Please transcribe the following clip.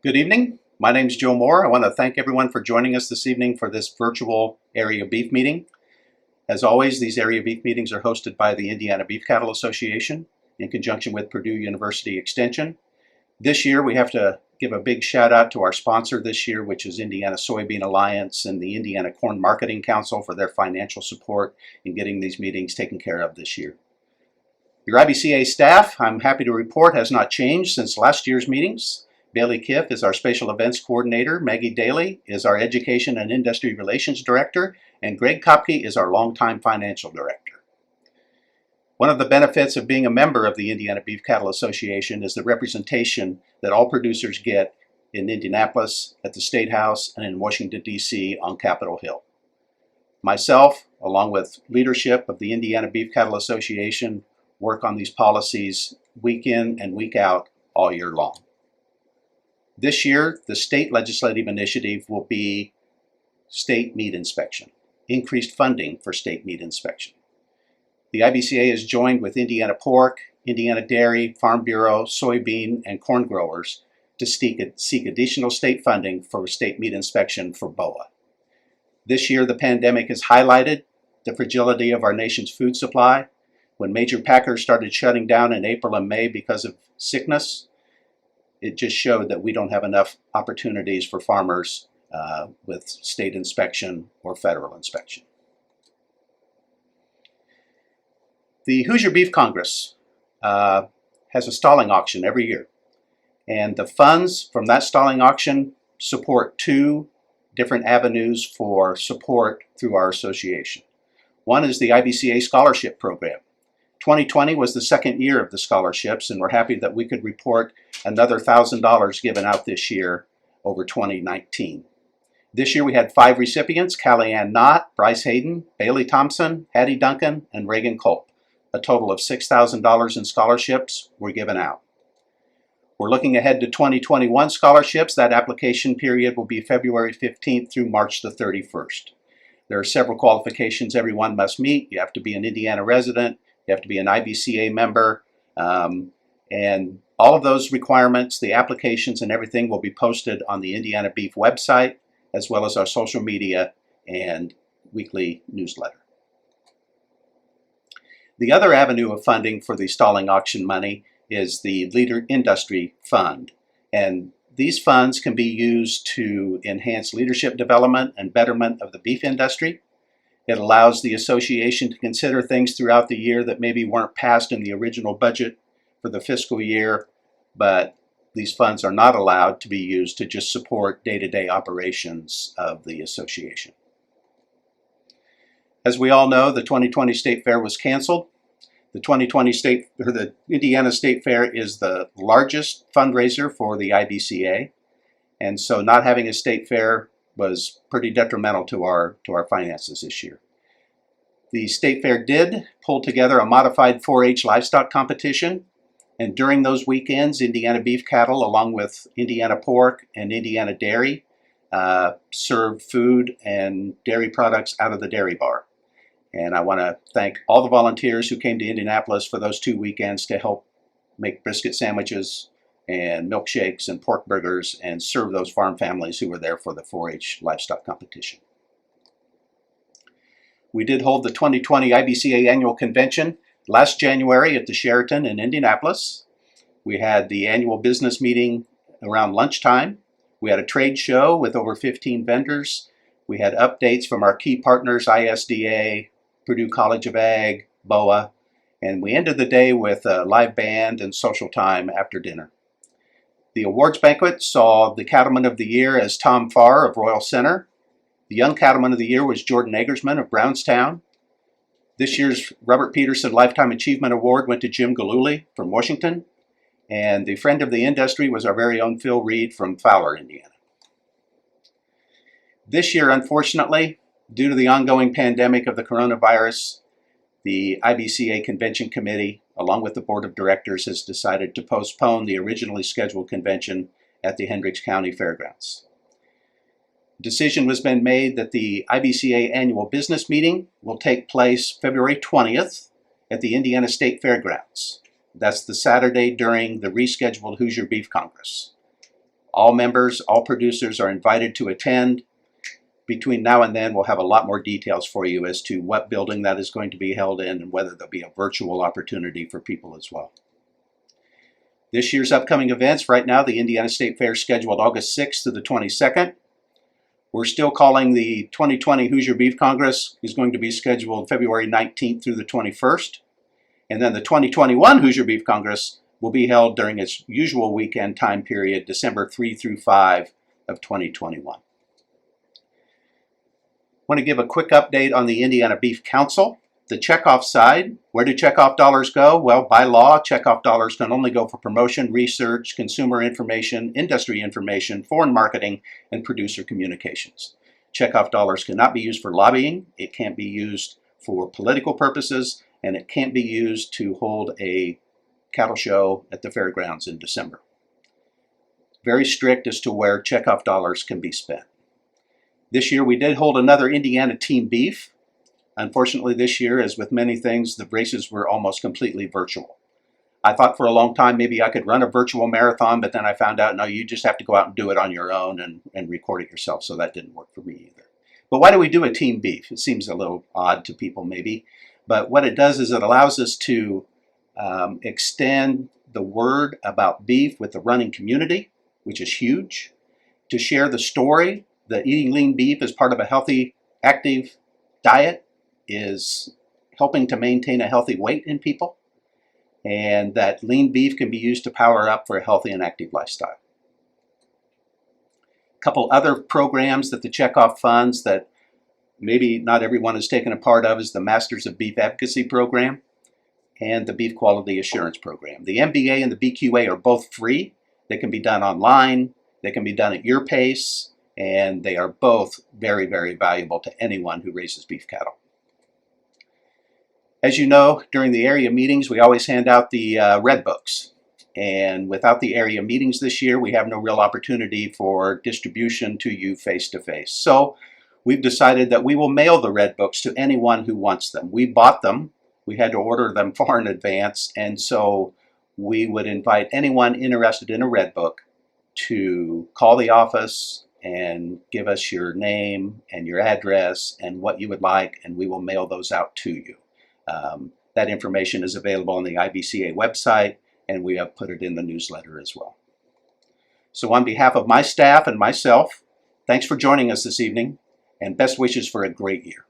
Good evening. My name is Joe Moore. I want to thank everyone for joining us this evening for this virtual area beef meeting. As always, these area beef meetings are hosted by the Indiana Beef Cattle Association in conjunction with Purdue University Extension. This year, we have to give a big shout out to our sponsor this year, which is Indiana Soybean Alliance and the Indiana Corn Marketing Council for their financial support in getting these meetings taken care of this year. Your IBCA staff, I'm happy to report, has not changed since last year's meetings. Bailey Kiff is our Special Events Coordinator, Maggie Daly is our Education and Industry Relations Director, and Greg Kopke is our longtime Financial Director. One of the benefits of being a member of the Indiana Beef Cattle Association is the representation that all producers get in Indianapolis, at the State House, and in Washington, D.C. on Capitol Hill. Myself, along with leadership of the Indiana Beef Cattle Association, work on these policies week in and week out all year long. This year, the state legislative initiative will be state meat inspection, increased funding for state meat inspection. The IBCA is joined with Indiana Pork, Indiana Dairy, Farm Bureau, soybean, and corn growers to seek additional state funding for state meat inspection for BOA. This year, the pandemic has highlighted the fragility of our nation's food supply. When major packers started shutting down in April and May because of sickness, it just showed that we don't have enough opportunities for farmers with state inspection or federal inspection. The Hoosier Beef Congress has a stalling auction every year, and the funds from that stalling auction support two different avenues for support through our association. One is the IBCA Scholarship Program. 2020 was the second year of the scholarships, and we're happy that we could report another $1,000 given out this year over 2019. This year we had 5 recipients: Callie Ann Knott, Bryce Hayden, Bailey Thompson, Hattie Duncan, and Reagan Culp. A total of $6,000 in scholarships were given out. We're looking ahead to 2021 scholarships. That application period will be February 15th through March the 31st. There are several qualifications everyone must meet. You have to be an Indiana resident, you have to be an IBCA member, and all of those requirements, the applications and everything will be posted on the Indiana Beef website, as well as our social media and weekly newsletter. The other avenue of funding for the stalling auction money is the Leader Industry Fund. And these funds can be used to enhance leadership development and betterment of the beef industry. It allows the association to consider things throughout the year that maybe weren't passed in the original budget for the fiscal year, but these funds are not allowed to be used to just support day-to-day operations of the association. As we all know, the 2020 State Fair was canceled. The Indiana State Fair is the largest fundraiser for the IBCA, and so not having a state fair was pretty detrimental to our finances this year. The State Fair did pull together a modified 4-H livestock competition, and during those weekends, Indiana Beef Cattle, along with Indiana Pork and Indiana Dairy, served food and dairy products out of the dairy bar. And I want to thank all the volunteers who came to Indianapolis for those 2 weekends to help make brisket sandwiches and milkshakes and pork burgers and serve those farm families who were there for the 4-H livestock competition. We did hold the 2020 IBCA annual convention last January at the Sheraton in Indianapolis. We had the annual business meeting around lunchtime. We had a trade show with over 15 vendors. We had updates from our key partners, ISDA, Purdue College of Ag, BOA, and we ended the day with a live band and social time after dinner. The awards banquet saw the Cattleman of the Year as Tom Farr of Royal Center. The Young Cattleman of the Year was Jordan Eggersman of Brownstown. This year's Robert Peterson Lifetime Achievement Award went to Jim Galooly from Washington, and the Friend of the Industry was our very own Phil Reed from Fowler, Indiana. This year, unfortunately, due to the ongoing pandemic of the coronavirus, the IBCA Convention Committee, along with the Board of Directors, has decided to postpone the originally scheduled convention at the Hendricks County Fairgrounds. A decision was been made that the IBCA annual business meeting will take place February 20th at the Indiana State Fairgrounds. That's the Saturday during the rescheduled Hoosier Beef Congress. All members, all producers are invited to attend. Between now and then, we'll have a lot more details for you as to what building that is going to be held in and whether there'll be a virtual opportunity for people as well. This year's upcoming events, right now, the Indiana State Fair is scheduled August 6th to the 22nd. We're still calling the 2020 Hoosier Beef Congress is going to be scheduled February 19th through the 21st. And then the 2021 Hoosier Beef Congress will be held during its usual weekend time period, December 3 through 5 of 2021. I want to give a quick update on the Indiana Beef Council. The checkoff side, where do checkoff dollars go? Well, by law, checkoff dollars can only go for promotion, research, consumer information, industry information, foreign marketing, and producer communications. Checkoff dollars cannot be used for lobbying, it can't be used for political purposes, and it can't be used to hold a cattle show at the fairgrounds in December. Very strict as to where checkoff dollars can be spent. This year we did hold another Indiana Team Beef. Unfortunately this year, as with many things, the races were almost completely virtual. I thought for a long time maybe I could run a virtual marathon, but then I found out, no, you just have to go out and do it on your own and record it yourself, so that didn't work for me either. But why do we do a Team Beef? It seems a little odd to people maybe, but what it does is it allows us to extend the word about beef with the running community, which is huge, to share the story that eating lean beef as part of a healthy, active diet is helping to maintain a healthy weight in people, and that lean beef can be used to power up for a healthy and active lifestyle. A couple other programs that the Checkoff funds that maybe not everyone has taken a part of is the Masters of Beef Advocacy program and the Beef Quality Assurance program. The MBA and the BQA are both free. They can be done online, they can be done at your pace, and they are both very, very valuable to anyone who raises beef cattle. As you know, during the area meetings, we always hand out the red books. And without the area meetings this year, we have no real opportunity for distribution to you face-to-face. So we've decided that we will mail the red books to anyone who wants them. We bought them. We had to order them far in advance. And so we would invite anyone interested in a red book to call the office and give us your name and your address and what you would like, and we will mail those out to you. That information is available on the IBCA website, and we have put it in the newsletter as well. So on behalf of my staff and myself, thanks for joining us this evening, and best wishes for a great year.